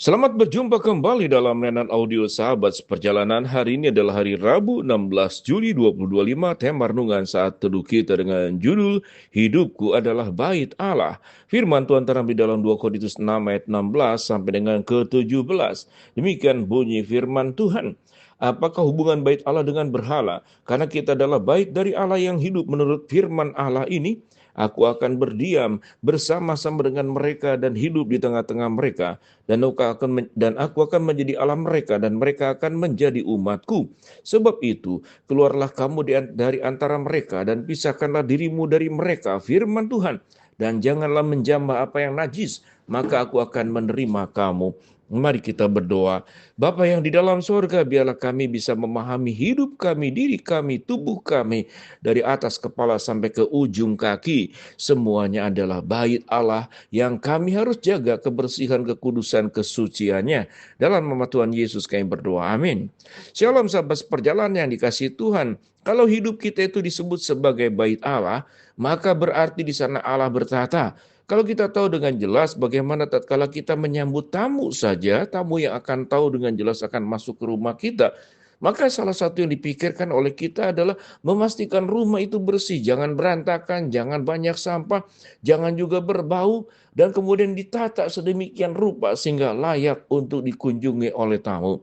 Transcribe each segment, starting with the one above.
Selamat berjumpa kembali dalam layanan audio Sahabat Seperjalanan. Hari ini adalah hari Rabu 16 Juli 2025. Tema renungan saat teduh kita dengan judul Hidupku adalah Bait Allah. Firman Tuhan terambil dalam 2 Korintus 6 ayat 16 sampai dengan ke-17. Demikian bunyi firman Tuhan. Apakah hubungan bait Allah dengan berhala? Karena kita adalah bait dari Allah yang hidup menurut firman Allah ini. Aku akan berdiam bersama-sama dengan mereka dan hidup di tengah-tengah mereka dan aku akan menjadi Allah mereka dan mereka akan menjadi umatku. Sebab itu, keluarlah kamu dari antara mereka dan pisahkanlah dirimu dari mereka, firman Tuhan. Dan janganlah menjamah apa yang najis, maka aku akan menerima kamu. Mari kita berdoa. Bapa yang di dalam surga, biarlah kami bisa memahami hidup kami, diri kami, tubuh kami, dari atas kepala sampai ke ujung kaki. Semuanya adalah bait Allah yang kami harus jaga kebersihan, kekudusan, kesuciannya. Dalam nama Tuhan Yesus kami berdoa. Amin. Shalom sahabat seperjalanan yang dikasihi Tuhan. Kalau hidup kita itu disebut sebagai bait Allah, maka berarti di sana Allah bertata. Kalau kita tahu dengan jelas bagaimana tatkala kita menyambut tamu saja, tamu yang akan tahu dengan jelas akan masuk ke rumah kita, maka salah satu yang dipikirkan oleh kita adalah memastikan rumah itu bersih, jangan berantakan, jangan banyak sampah, jangan juga berbau, dan kemudian ditata sedemikian rupa sehingga layak untuk dikunjungi oleh tamu.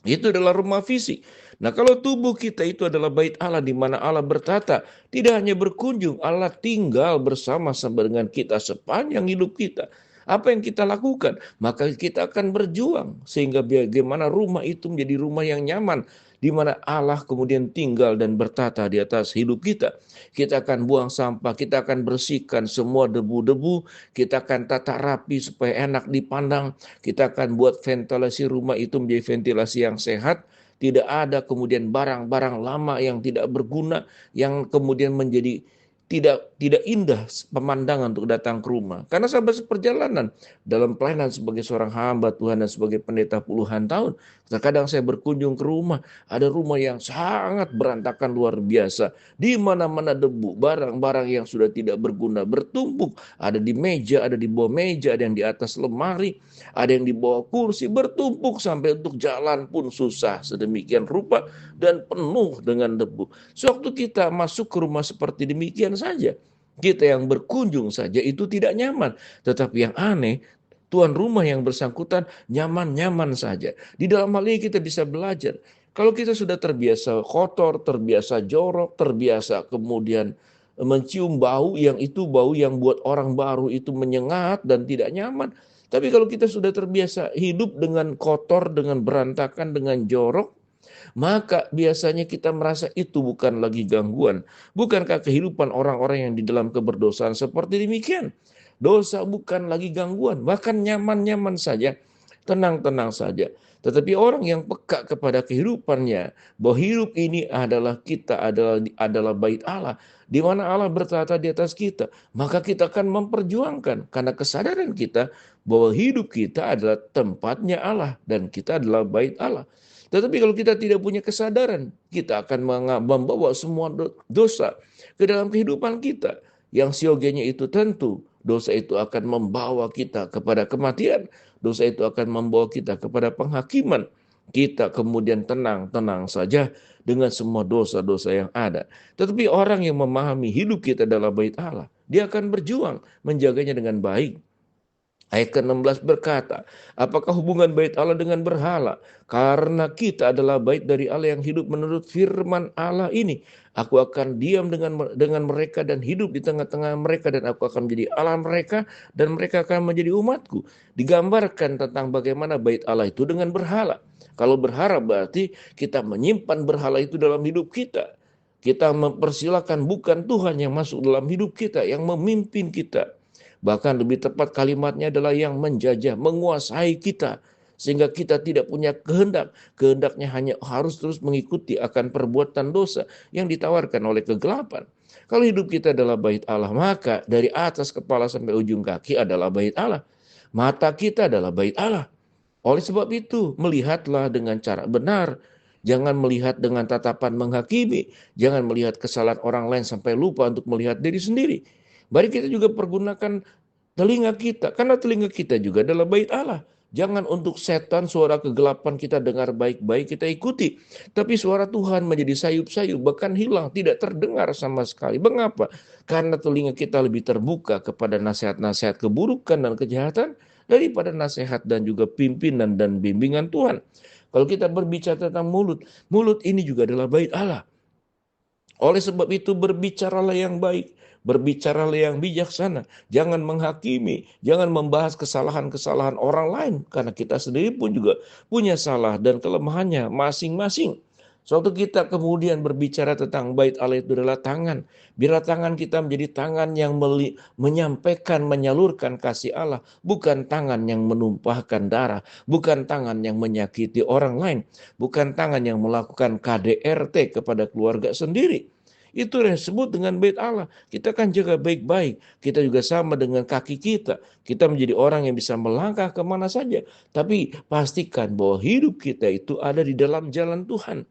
Itu adalah rumah fisik. Nah, kalau tubuh kita itu adalah bait Allah di mana Allah bertata, tidak hanya berkunjung, Allah tinggal bersama-sama dengan kita sepanjang hidup kita. Apa yang kita lakukan? Maka kita akan berjuang sehingga bagaimana rumah itu menjadi rumah yang nyaman di mana Allah kemudian tinggal dan bertata di atas hidup kita. Kita akan buang sampah, kita akan bersihkan semua debu-debu, kita akan tata rapi supaya enak dipandang, kita akan buat ventilasi rumah itu menjadi ventilasi yang sehat. Tidak ada kemudian barang-barang lama yang tidak berguna, yang kemudian menjadi tidak indah pemandangan untuk datang ke rumah. Karena sahabat seperjalanan dalam pelayanan sebagai seorang hamba Tuhan dan sebagai pendeta puluhan tahun, terkadang saya berkunjung ke rumah, ada rumah yang sangat berantakan luar biasa. Di mana-mana debu, barang-barang yang sudah tidak berguna bertumpuk, ada di meja, ada di bawah meja, ada yang di atas lemari, ada yang di bawah kursi, bertumpuk sampai untuk jalan pun susah sedemikian rupa dan penuh dengan debu. Sewaktu kita masuk ke rumah seperti demikian saja, kita yang berkunjung saja itu tidak nyaman. Tetapi yang aneh, tuan rumah yang bersangkutan nyaman-nyaman saja. Di dalam hal ini kita bisa belajar. Kalau kita sudah terbiasa kotor, terbiasa jorok, terbiasa kemudian mencium bau yang itu bau yang buat orang baru itu menyengat dan tidak nyaman. Tapi kalau kita sudah terbiasa hidup dengan kotor, dengan berantakan, dengan jorok, maka biasanya kita merasa itu bukan lagi gangguan. Bukankah kehidupan orang-orang yang di dalam keberdosaan seperti demikian? Dosa bukan lagi gangguan, bahkan nyaman-nyaman saja, tenang-tenang saja. Tetapi orang yang peka kepada kehidupannya, bahwa hidup ini adalah kita, adalah bait Allah, di mana Allah bertata di atas kita, maka kita akan memperjuangkan, karena kesadaran kita bahwa hidup kita adalah tempatnya Allah, dan kita adalah bait Allah. Tetapi kalau kita tidak punya kesadaran, kita akan membawa semua dosa ke dalam kehidupan kita. Yang siogianya itu tentu, dosa itu akan membawa kita kepada kematian. Dosa itu akan membawa kita kepada penghakiman. Kita kemudian tenang-tenang saja dengan semua dosa-dosa yang ada. Tetapi orang yang memahami hidup kita adalah bait Allah, dia akan berjuang menjaganya dengan baik. Ayat ke-16 berkata, apakah hubungan bait Allah dengan berhala? Karena kita adalah bait dari Allah yang hidup menurut firman Allah ini. Aku akan diam dengan mereka dan hidup di tengah-tengah mereka, dan aku akan menjadi Allah mereka dan mereka akan menjadi umatku. Digambarkan tentang bagaimana bait Allah itu dengan berhala. Kalau berhala berarti kita menyimpan berhala itu dalam hidup kita. Kita mempersilahkan bukan Tuhan yang masuk dalam hidup kita, yang memimpin kita. Bahkan lebih tepat kalimatnya adalah yang menjajah, menguasai kita. Sehingga kita tidak punya kehendak. Kehendaknya hanya harus terus mengikuti akan perbuatan dosa yang ditawarkan oleh kegelapan. Kalau hidup kita adalah bait Allah, maka dari atas kepala sampai ujung kaki adalah bait Allah. Mata kita adalah bait Allah. Oleh sebab itu, melihatlah dengan cara benar. Jangan melihat dengan tatapan menghakimi. Jangan melihat kesalahan orang lain sampai lupa untuk melihat diri sendiri. Mari kita juga pergunakan telinga kita, karena telinga kita juga adalah bait Allah. Jangan untuk setan, suara kegelapan kita dengar baik-baik, kita ikuti. Tapi suara Tuhan menjadi sayup-sayup, bahkan hilang, tidak terdengar sama sekali. Mengapa? Karena telinga kita lebih terbuka kepada nasihat-nasihat keburukan dan kejahatan daripada nasihat dan juga pimpinan dan bimbingan Tuhan. Kalau kita berbicara tentang mulut, mulut ini juga adalah bait Allah. Oleh sebab itu berbicaralah yang baik, berbicaralah yang bijaksana. Jangan menghakimi, jangan membahas kesalahan-kesalahan orang lain. Karena kita sendiri pun juga punya salah dan kelemahannya masing-masing. Suatu kita kemudian berbicara tentang bait Allah itu adalah tangan. Biarlah tangan kita menjadi tangan yang menyampaikan, menyalurkan kasih Allah. Bukan tangan yang menumpahkan darah. Bukan tangan yang menyakiti orang lain. Bukan tangan yang melakukan KDRT kepada keluarga sendiri. Itu yang disebut dengan bait Allah. Kita kan jaga baik-baik. Kita juga sama dengan kaki kita. Kita menjadi orang yang bisa melangkah kemana saja. Tapi pastikan bahwa hidup kita itu ada di dalam jalan Tuhan.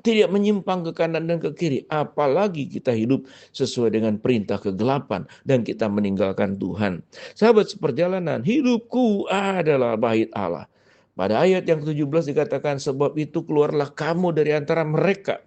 Tidak menyimpang ke kanan dan ke kiri. Apalagi kita hidup sesuai dengan perintah kegelapan. Dan kita meninggalkan Tuhan. Sahabat seperjalanan, hidupku adalah bait Allah. Pada ayat yang ke-17 dikatakan, sebab itu keluarlah kamu dari antara mereka.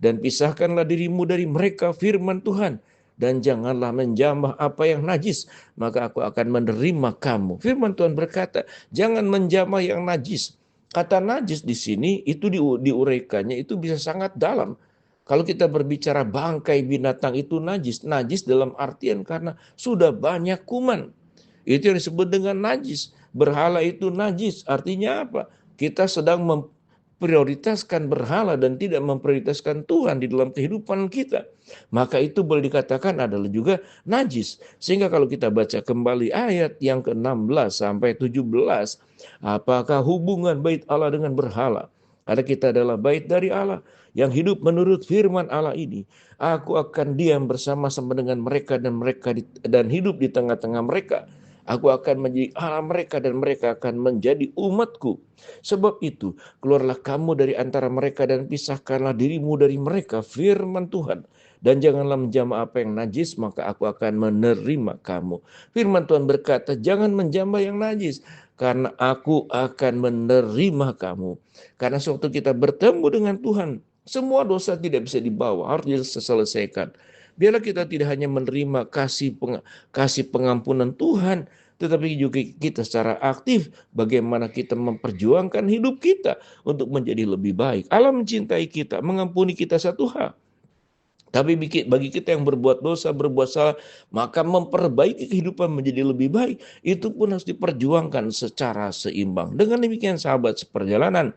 Dan pisahkanlah dirimu dari mereka, firman Tuhan. Dan janganlah menjamah apa yang najis, maka aku akan menerima kamu. Firman Tuhan berkata, jangan menjamah yang najis. Kata najis di sini itu diuraikannya itu bisa sangat dalam. Kalau kita berbicara bangkai binatang itu najis, najis dalam artian karena sudah banyak kuman. Itu yang disebut dengan najis. Berhala itu najis. Artinya apa? Kita sedang prioritaskan berhala dan tidak memprioritaskan Tuhan di dalam kehidupan kita. Maka itu boleh dikatakan adalah juga najis. Sehingga kalau kita baca kembali ayat yang ke-16 sampai 17, apakah hubungan bait Allah dengan berhala? Karena kita adalah bait dari Allah yang hidup menurut firman Allah ini. Aku akan diam bersama-sama dengan mereka dan hidup di tengah-tengah mereka. Aku akan menjadi Allah mereka dan mereka akan menjadi umatku. Sebab itu, keluarlah kamu dari antara mereka dan pisahkanlah dirimu dari mereka, firman Tuhan. Dan janganlah menjamah apa yang najis, maka aku akan menerima kamu. Firman Tuhan berkata, jangan menjamah yang najis, karena aku akan menerima kamu. Karena sewaktu kita bertemu dengan Tuhan, semua dosa tidak bisa dibawa, harus diselesaikan. Biarlah kita tidak hanya menerima kasih pengampunan Tuhan, tetapi juga kita secara aktif bagaimana kita memperjuangkan hidup kita untuk menjadi lebih baik. Allah mencintai kita, mengampuni kita satu hal. Tapi bagi kita yang berbuat dosa, berbuat salah, maka memperbaiki kehidupan menjadi lebih baik, itu pun harus diperjuangkan secara seimbang. Dengan demikian sahabat seperjalanan,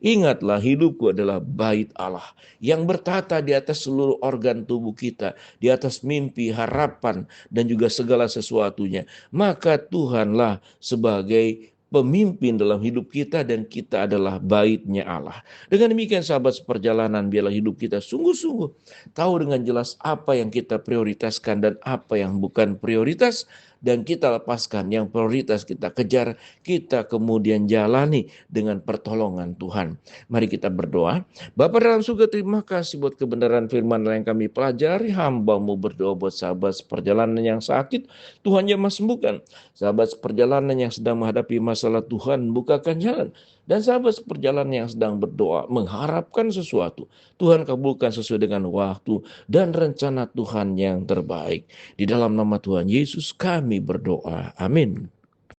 ingatlah hidupku adalah bait Allah yang bertata di atas seluruh organ tubuh kita, di atas mimpi, harapan, dan juga segala sesuatunya. Maka Tuhanlah sebagai pemimpin dalam hidup kita dan kita adalah baitnya Allah. Dengan demikian sahabat seperjalanan, biarlah hidup kita sungguh-sungguh tahu dengan jelas apa yang kita prioritaskan dan apa yang bukan prioritas, dan kita lepaskan yang prioritas kita kejar, kita kemudian jalani dengan pertolongan Tuhan. Mari kita berdoa. Bapa dalam surga, terima kasih buat kebenaran firman yang kami pelajari. Hamba-Mu berdoa buat sahabat seperjalanan yang sakit, Tuhan jamah sembuhkan. Sahabat seperjalanan yang sedang menghadapi masalah, Tuhan bukakan jalan. Dan sahabat seperjalanan yang sedang berdoa, mengharapkan sesuatu, Tuhan kabulkan sesuai dengan waktu dan rencana Tuhan yang terbaik. Di dalam nama Tuhan Yesus kami berdoa. Amin.